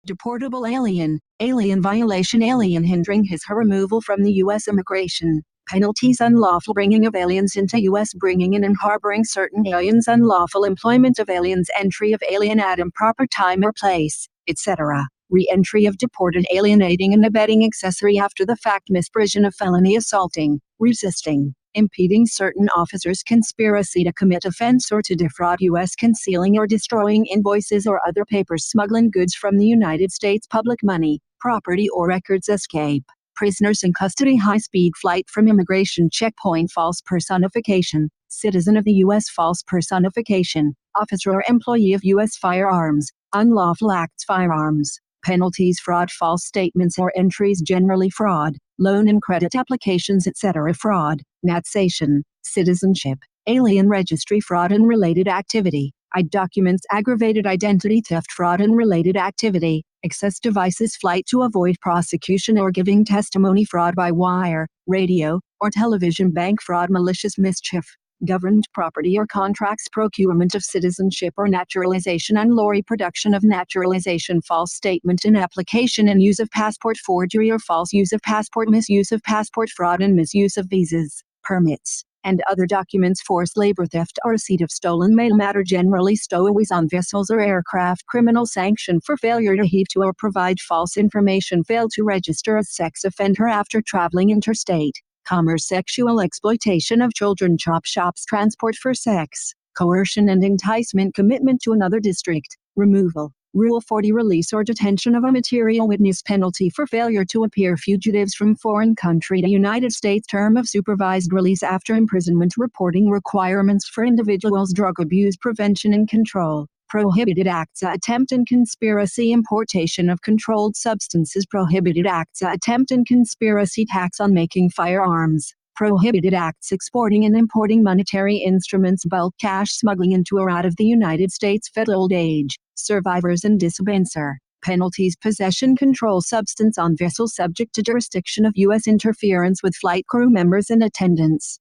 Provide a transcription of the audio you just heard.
Deportable alien, alien violation, alien hindering his her removal from the U.S. Immigration. Penalties: unlawful bringing of aliens into U.S., bringing in and harboring certain aliens, unlawful employment of aliens, entry of alien at improper time or place, etc. Re-entry of deported alien, aiding and abetting accessory after the fact, misprision of felony, assaulting, resisting, impeding certain officers, conspiracy to commit offense or to defraud U.S., concealing or destroying invoices or other papers, smuggling goods from the United States, public money, property or records, escape, prisoners in custody, high-speed flight from immigration checkpoint, false personification, citizen of the U.S., false personification, officer or employee of U.S. firearms, unlawful acts, firearms. Penalties: fraud, false statements or entries, generally fraud, loan and credit applications, etc. Fraud, natsation, citizenship, alien registry fraud and related activity, documents, aggravated identity theft fraud and related activity, access devices, flight to avoid prosecution or giving testimony, fraud by wire, radio, or television, bank fraud, malicious mischief, governed property or contracts, procurement of citizenship or naturalization, unlawful production of naturalization, false statement in application and use of passport, forgery or false use of passport, misuse of passport, fraud and misuse of visas, permits, and other documents, forced labor, theft or receipt of stolen mail matter, generally stowaways on vessels or aircraft, criminal sanction for failure to heed to or provide false information, fail to register as sex offender after traveling interstate, commerce, sexual exploitation of children, chop shops, transport for sex, coercion and enticement, commitment to another district, removal, Rule 40, release or detention of a material witness, penalty for failure to appear, fugitives from foreign country to United States, term of supervised release after imprisonment, reporting requirements for individuals, drug abuse prevention and control, prohibited acts, attempt and conspiracy, importation of controlled substances, prohibited acts, attempt and conspiracy, tax on making firearms, prohibited acts, exporting and importing monetary instruments, bulk cash, smuggling into or out of the United States, federal old age, survivors and dispenser. Penalties: possession, control substance on vessel subject to jurisdiction of U.S., interference with flight crew members and attendants,